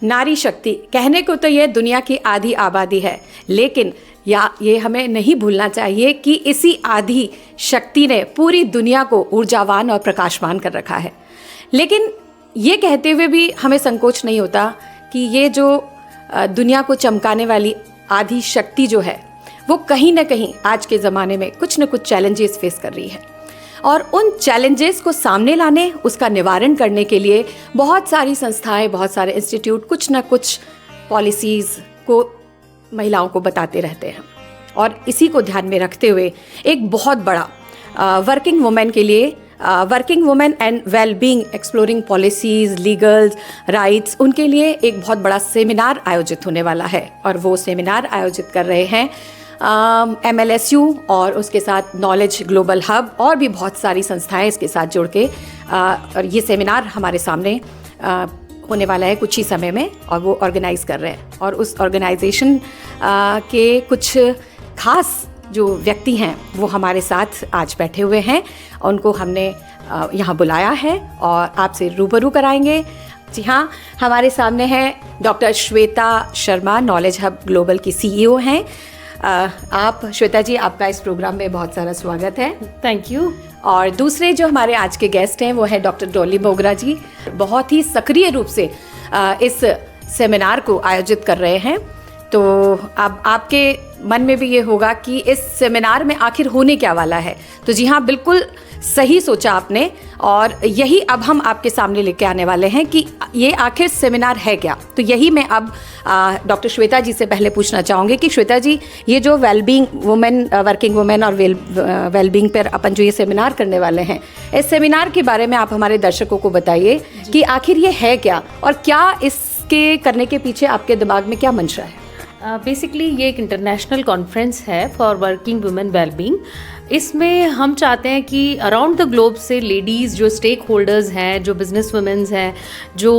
नारी शक्ति कहने को तो ये दुनिया की आधी आबादी है, लेकिन ये हमें नहीं भूलना चाहिए कि इसी आधी शक्ति ने पूरी दुनिया को ऊर्जावान और प्रकाशमान कर रखा है। लेकिन ये कहते हुए भी हमें संकोच नहीं होता कि ये जो दुनिया को चमकाने वाली आधी शक्ति जो है वो कहीं ना कहीं आज के ज़माने में कुछ न कुछ चैलेंजेस फेस कर रही है, और उन चैलेंजेस को सामने लाने, उसका निवारण करने के लिए बहुत सारी संस्थाएं, बहुत सारे इंस्टीट्यूट कुछ न कुछ पॉलिसीज़ को महिलाओं को बताते रहते हैं। और इसी को ध्यान में रखते हुए एक बहुत बड़ा वर्किंग वुमेन के लिए, working women and wellbeing exploring policies, legals, rights, उनके लिए एक बहुत बड़ा सेमिनार आयोजित होने वाला है। और वो सेमिनार आयोजित कर रहे हैं MLSU और उसके साथ नॉलेज ग्लोबल हब और भी बहुत सारी संस्थाएं इसके साथ जुड़ के, और ये सेमिनार हमारे सामने होने वाला है कुछ ही समय में, और वो ऑर्गेनाइज़ कर रहे हैं। और उस ऑर्गेनाइजेशन के कुछ खास जो व्यक्ति हैं वो हमारे साथ आज बैठे हुए हैं, उनको हमने यहाँ बुलाया है और आपसे रूबरू कराएंगे। जी हाँ, हमारे सामने हैं doctor Shweta Sharma, knowledge hub global की CEO हैं। आप श्वेता जी, आपका इस प्रोग्राम में बहुत सारा स्वागत है। Thank you. और दूसरे जो हमारे आज के गेस्ट हैं वो है डॉक्टर डॉली बोगरा जी, बहुत ही सक्रिय रूप से इस सेमिनार को आयोजित कर रहे हैं। तो अब आपके मन में भी ये होगा कि इस सेमिनार में आखिर होने क्या वाला है। तो जी हाँ, बिल्कुल सही सोचा आपने, और यही अब हम आपके सामने लेके आने वाले हैं कि ये आखिर सेमिनार है क्या। तो यही मैं अब डॉक्टर श्वेता जी से पहले पूछना चाहूँगी कि श्वेता जी, ये जो वेलबींग वुमेन, वर्किंग वुमेन और वेलबींग पर अपन जो ये सेमिनार करने वाले हैं, इस सेमिनार के बारे में आप हमारे दर्शकों को बताइए कि आखिर ये है क्या, और क्या इसके करने के पीछे आपके दिमाग में क्या मंशा है। बेसिकली ये एक इंटरनेशनल कॉन्फ्रेंस है फॉर वर्किंग वुमेन वेलबींग। इसमें हम चाहते हैं कि अराउंड द ग्लोब से लेडीज़ जो स्टेक होल्डर्स हैं, जो बिजनेस वुमेन्स हैं, जो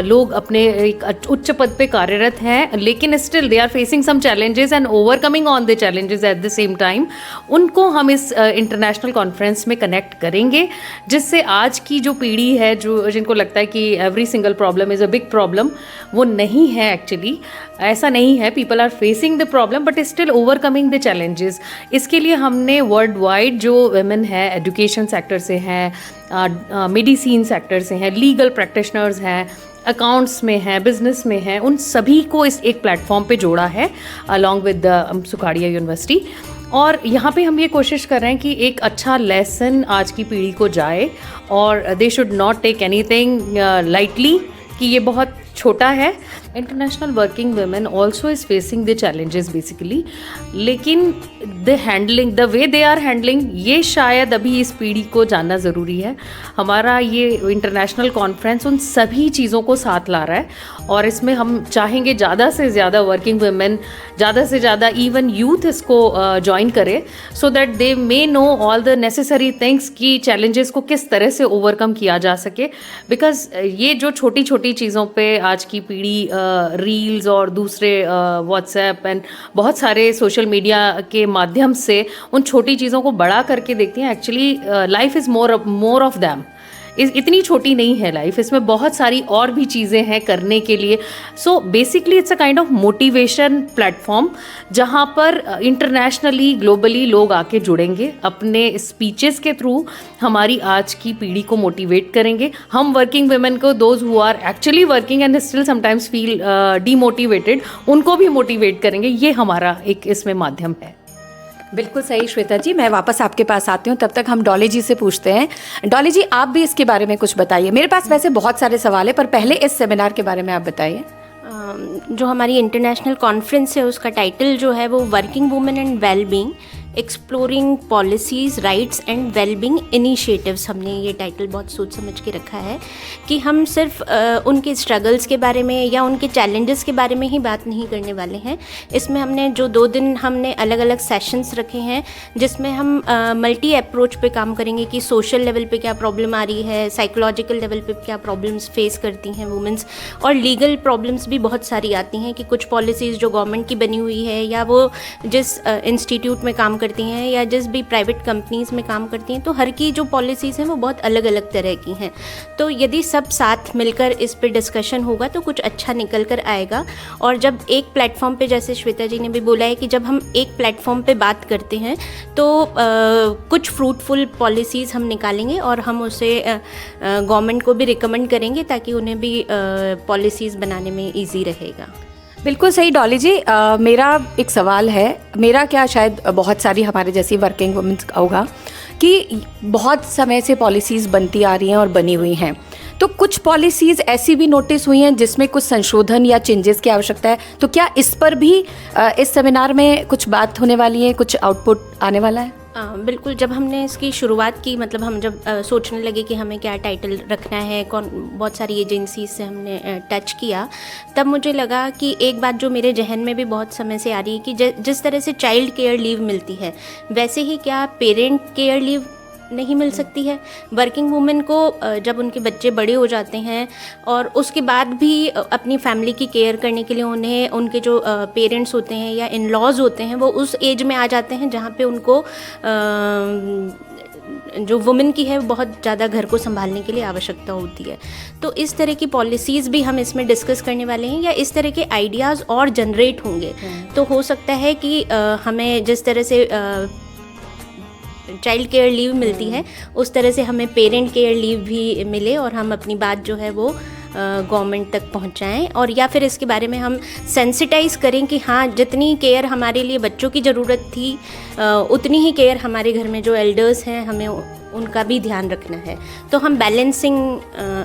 लोग अपने एक उच्च पद पे कार्यरत हैं लेकिन still they are facing some challenges and overcoming on the challenges at the same time, उनको हम इस इंटरनेशनल कॉन्फ्रेंस में कनेक्ट करेंगे, जिससे आज की जो पीढ़ी है, जो जिनको लगता है कि every single problem is a big problem, वो नहीं है। एक्चुअली ऐसा नहीं है। People are facing the problem but still overcoming the challenges. इसके लिए हमने वर्ल्ड वाइड जो वुमेन है, एजुकेशन सेक्टर से हैं, मेडिसिन सेक्टर से हैं, लीगल प्रैक्टिशनर्स हैं, अकाउंट्स में हैं, बिजनेस में हैं, उन सभी को इस एक प्लेटफॉर्म पे जोड़ा है along with the Sukhadia university. और यहाँ पे हम ये कोशिश कर रहे हैं कि एक अच्छा लेसन आज की पीढ़ी को जाए, और they should not take anything lightly कि ये बहुत छोटा है। International working women also is facing the challenges basically, लेकिन the handling, the way they are handling, ये शायद अभी इस पीढ़ी को जानना ज़रूरी है। हमारा ये इंटरनेशनल कॉन्फ्रेंस उन सभी चीज़ों को साथ ला रहा है, और इसमें हम चाहेंगे ज़्यादा से ज़्यादा वर्किंग वुमेन, ज़्यादा से ज़्यादा इवन यूथ इसको ज्वाइन करे, so that they may know all the necessary things कि चैलेंजेस को किस तरह से ओवरकम किया जा सके। बिकॉज ये जो छोटी छोटी चीज़ों पे आज की पीढ़ी रील्स और दूसरे व्हाट्सएप एंड बहुत सारे सोशल मीडिया के माध्यम से उन छोटी चीज़ों को बड़ा करके देखती हैं। Actually life is more of them. इतनी छोटी नहीं है लाइफ, इसमें बहुत सारी और भी चीज़ें हैं करने के लिए। So basically it's a kind of motivation platform, जहाँ पर इंटरनेशनली ग्लोबली लोग आके जुड़ेंगे, अपने स्पीचेस के थ्रू हमारी आज की पीढ़ी को मोटिवेट करेंगे। हम वर्किंग वुमेन को, those who are actually working and still sometimes feel demotivated, उनको भी मोटिवेट करेंगे। ये हमारा एक इसमें माध्यम है। बिल्कुल सही श्वेता जी, मैं वापस आपके पास आती हूँ, तब तक हम डॉली जी से पूछते हैं। डॉली जी, आप भी इसके बारे में कुछ बताइए। मेरे पास वैसे बहुत सारे सवाल है, पर पहले इस सेमिनार के बारे में आप बताइए। जो हमारी इंटरनेशनल कॉन्फ्रेंस है उसका टाइटल जो है वो working women and wellbeing exploring policies, rights and wellbeing initiatives. हमने ये टाइटल बहुत सोच समझ के रखा है कि हम सिर्फ उनके स्ट्रगल्स के बारे में या उनके चैलेंजेस के बारे में ही बात नहीं करने वाले हैं। इसमें हमने जो 2 दिन हमने अलग अलग सेशंस रखे हैं, जिसमें हम मल्टी अप्रोच पे काम करेंगे कि सोशल लेवल पे क्या प्रॉब्लम आ रही है, साइकोलॉजिकल लेवल पे क्या प्रॉब्लम्स फेस करती हैं वुमेंस, और लीगल प्रॉब्लम्स भी बहुत सारी आती हैं कि कुछ पॉलिसीज़ जो गवर्नमेंट की बनी हुई है या वो जिस इंस्टीट्यूट में काम करती हैं या जिस भी प्राइवेट कंपनीज़ में काम करती हैं, तो हर की जो पॉलिसीज़ हैं वो बहुत अलग अलग तरह की हैं। तो यदि सब साथ मिलकर इस पे डिस्कशन होगा तो कुछ अच्छा निकल कर आएगा। और जब एक प्लेटफॉर्म पे, जैसे श्वेता जी ने भी बोला है कि जब हम एक प्लेटफॉर्म पे बात करते हैं तो कुछ फ्रूटफुल पॉलिसीज़ हम निकालेंगे और हम उसे गवर्नमेंट को भी रिकमेंड करेंगे ताकि उन्हें भी पॉलिसीज़ बनाने में ईजी रहेगा। बिल्कुल सही डॉली जी। मेरा एक सवाल है, मेरा क्या, शायद बहुत सारी हमारे जैसी वर्किंग वुमेन्स का होगा कि बहुत समय से पॉलिसीज़ बनती आ रही हैं और बनी हुई हैं, तो कुछ पॉलिसीज़ ऐसी भी नोटिस हुई हैं जिसमें कुछ संशोधन या चेंजेस की आवश्यकता है। तो क्या इस पर भी इस सेमिनार में कुछ बात होने वाली है, कुछ आउटपुट आने वाला है? बिल्कुल। जब हमने इसकी शुरुआत की, मतलब हम जब सोचने लगे कि हमें क्या टाइटल रखना है, बहुत सारी एजेंसी से हमने टच किया, तब मुझे लगा कि एक बात जो मेरे जहन में भी बहुत समय से आ रही है कि जिस तरह से चाइल्ड केयर लीव मिलती है, वैसे ही क्या पेरेंट केयर लीव नहीं मिल सकती है। वर्किंग वुमेन को जब उनके बच्चे बड़े हो जाते हैं और उसके बाद भी अपनी फैमिली की केयर करने के लिए उन्हें उनके जो पेरेंट्स होते हैं या इन लॉज होते हैं वो उस एज में आ जाते हैं जहाँ पे उनको जो वुमेन की है बहुत ज़्यादा घर को संभालने के लिए आवश्यकता होती है। तो इस तरह की पॉलिसीज़ भी हम इसमें डिस्कस करने वाले हैं, या इस तरह के आइडियाज़ और जनरेट होंगे। तो हो सकता है कि हमें जिस तरह से चाइल्ड केयर लीव मिलती है उस तरह से हमें पेरेंट केयर लीव भी मिले और हम अपनी बात जो है वो गवर्नमेंट तक पहुंचाएं, और या फिर इसके बारे में हम सेंसिटाइज करें कि हाँ, जितनी केयर हमारे लिए बच्चों की ज़रूरत थी उतनी ही केयर हमारे घर में जो एल्डर्स हैं हमें उनका भी ध्यान रखना है। तो हम बैलेंसिंग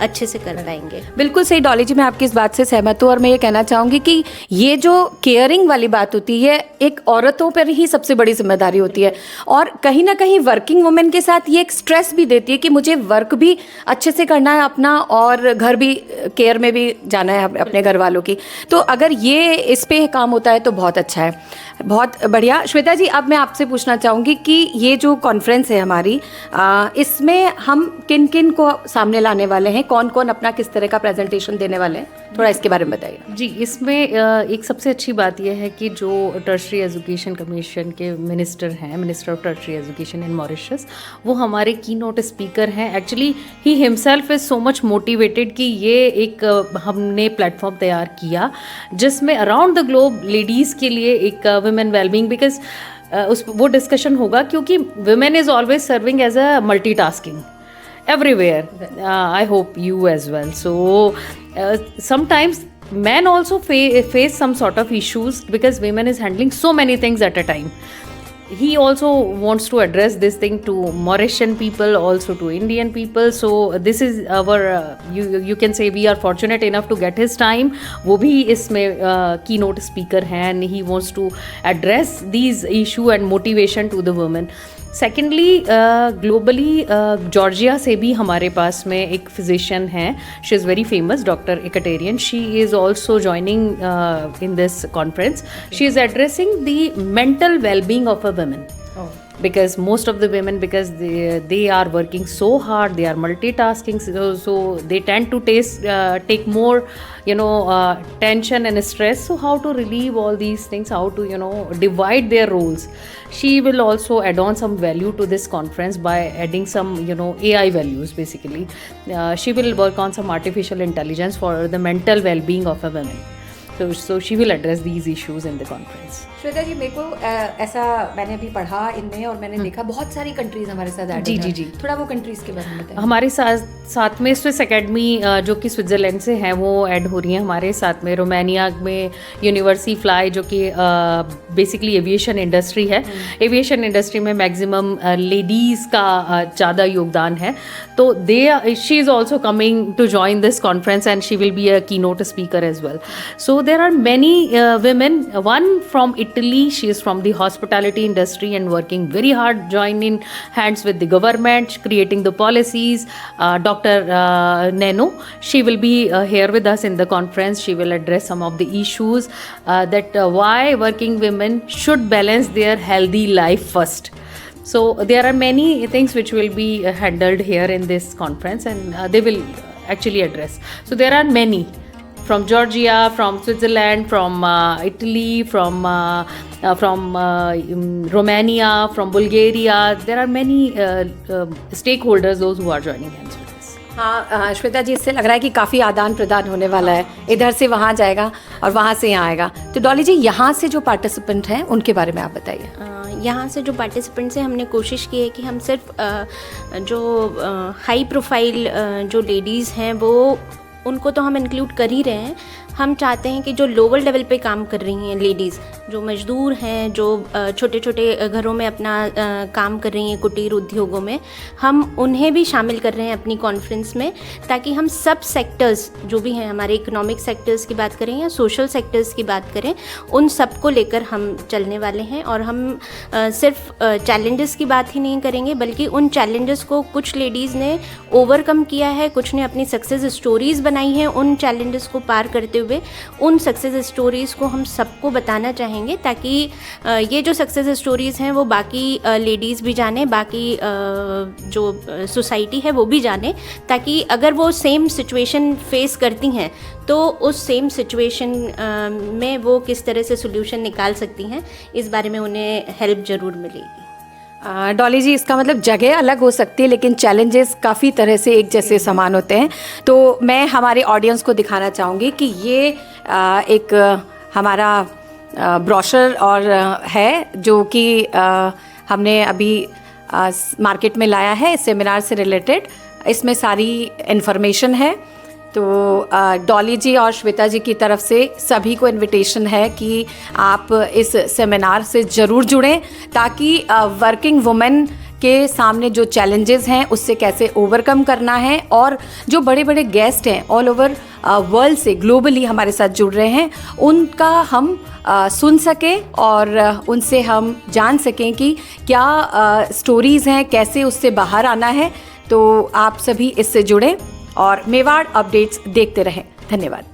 अच्छे से कर पाएंगे। बिल्कुल सही डॉली जी, मैं आपकी इस बात से सहमत हूँ और मैं ये कहना चाहूँगी कि ये जो केयरिंग वाली बात होती है एक औरतों पर ही सबसे बड़ी जिम्मेदारी होती है, और कहीं ना कहीं वर्किंग वुमेन के साथ ये एक स्ट्रेस भी देती है कि मुझे वर्क भी अच्छे से करना है अपना और घर भी केयर में भी जाना है अपने घर वालों की। तो अगर ये इस पे काम होता है तो बहुत अच्छा है, बहुत बढ़िया। श्वेता जी, अब मैं आपसे पूछना चाहूँगी कि ये जो कॉन्फ्रेंस है हमारी, इसमें हम किन किन को सामने लाने वाले हैं, कौन कौन अपना किस तरह का प्रेजेंटेशन देने वाले हैं, थोड़ा इसके बारे में बताइए। जी, इसमें एक सबसे अच्छी बात यह है कि जो टर्शरी एजुकेशन कमीशन के मिनिस्टर हैं, minister of tertiary education in Mauritius, वो हमारे की नोट स्पीकर हैं। Actually he himself is so much motivated कि ये एक हमने प्लेटफॉर्म तैयार किया जिसमें अराउंड द ग्लोब लेडीज़ के लिए एक वुमेन वेलबींग, बिकॉज वो डिस्कशन होगा क्योंकि women is always serving as a multitasking everywhere. I hope you as well. So sometimes men also face some sort of issues because women is handling so many things at a time. He also wants to address this thing to Mauritian people, also to Indian people. So this is our you can say we are fortunate enough to get his time. वो भी इसमें keynote speaker हैं and he wants to address these issue and motivation to the women. Secondly globally Georgia से भी हमारे पास में एक फिजिशियन हैं, she is very famous, doctor Ekaterine. She is also joining in this conference. She is addressing the mental wellbeing of a women. Because most of the women, because they are working so hard, they are multitasking, so they tend to take more tension and stress. So how to relieve all these things, how to divide their roles. She will also add on some value to this conference by adding some AI values basically. She will work on some artificial intelligence for the mental well-being of a woman. So she will address these issues in the conference. Shweta ji, मेरे को ऐसा मैंने अभी पढ़ा इनमें और मैंने देखा बहुत सारी कंट्रीज हमारे साथ ऐड हैं. जी. थोड़ा वो कंट्रीज के बारे में बताइए. हमारे साथ में स्विस एकेडमी जो कि स्विट्ज़रलैंड से हैं वो ऐड हो रही हैं हमारे साथ में. रोमानिया में यूनिवर्सिटी फ्लाई जो कि बेसिकली एविएशन इंडस्ट्री है. एविएशन इंडस्ट्री में मैक्सिमम लेडीज़ का ज़्यादा योगदान है. तो she is also coming to join this conference and she will be a keynote speaker as well. So there are many women. One from Italy, she is from the hospitality industry and working very hard, joining hands with the government, creating the policies. Dr. Neno, she will be here with us in the conference. She will address some of the issues that why working women should balance their healthy life first. So there are many things which will be handled here in this conference and they will actually address. So there are many from Georgia, from Switzerland, from Italy, from Romania, from Bulgaria. There are many stakeholders, those who are joining hands with us. हाँ श्वेता जी, इससे लग रहा है कि काफ़ी आदान प्रदान होने वाला है, इधर से वहाँ जाएगा और वहाँ से यहाँ आएगा। तो डॉली जी, यहाँ से जो पार्टिसिपेंट हैं उनके बारे में आप बताइए। यहाँ से जो पार्टिसिपेंट्स हैं, हमने कोशिश की है कि हम सिर्फ जो हाई प्रोफाइल जो लेडीज़ हैं वो उनको तो हम इंक्लूड कर ही रहे हैं। हम चाहते हैं कि जो लोअर लेवल पे काम कर रही हैं लेडीज़, जो मजदूर हैं, जो छोटे छोटे घरों में अपना काम कर रही हैं, कुटीर उद्योगों में, हम उन्हें भी शामिल कर रहे हैं अपनी कॉन्फ्रेंस में, ताकि हम सब सेक्टर्स जो भी हैं, हमारे इकोनॉमिक सेक्टर्स की बात करें या सोशल सेक्टर्स की बात करें, उन सब को लेकर हम चलने वाले हैं। और हम सिर्फ चैलेंजेस की बात ही नहीं करेंगे, बल्कि उन चैलेंजेस को कुछ लेडीज़ ने ओवरकम किया है, कुछ ने अपनी सक्सेस स्टोरीज़ बनाई हैं उन चैलेंजेस को पार करते हुए। उन सक्सेस स्टोरीज़ को हम सबको बताना चाहेंगे, ताकि ये जो सक्सेस स्टोरीज़ हैं वो बाकी लेडीज़ भी जाने, बाकी जो सोसाइटी है वो भी जाने, ताकि अगर वो सेम सिचुएशन फेस करती हैं तो उस सेम सिचुएशन में वो किस तरह से सोल्यूशन निकाल सकती हैं, इस बारे में उन्हें हेल्प ज़रूर मिलेगी। डॉली जी, इसका मतलब जगह अलग हो सकती है लेकिन चैलेंजेस काफ़ी तरह से एक जैसे समान होते हैं। तो मैं हमारे ऑडियंस को दिखाना चाहूँगी कि ये एक हमारा ब्रोशर और है जो कि हमने अभी मार्केट में लाया है इस सेमिनार से रिलेटेड। इसमें सारी इन्फॉर्मेशन है। तो डॉली जी और श्वेता जी की तरफ से सभी को इनविटेशन है कि आप इस सेमिनार से ज़रूर जुड़ें, ताकि वर्किंग वुमेन के सामने जो चैलेंजेस हैं उससे कैसे ओवरकम करना है, और जो बड़े बड़े गेस्ट हैं ऑल ओवर वर्ल्ड से ग्लोबली हमारे साथ जुड़ रहे हैं, उनका हम सुन सकें और उनसे हम जान सकें कि क्या स्टोरीज़ हैं, कैसे उससे बाहर आना है। तो आप सभी इससे जुड़ें और मेवाड़ अपडेट्स देखते रहें। धन्यवाद।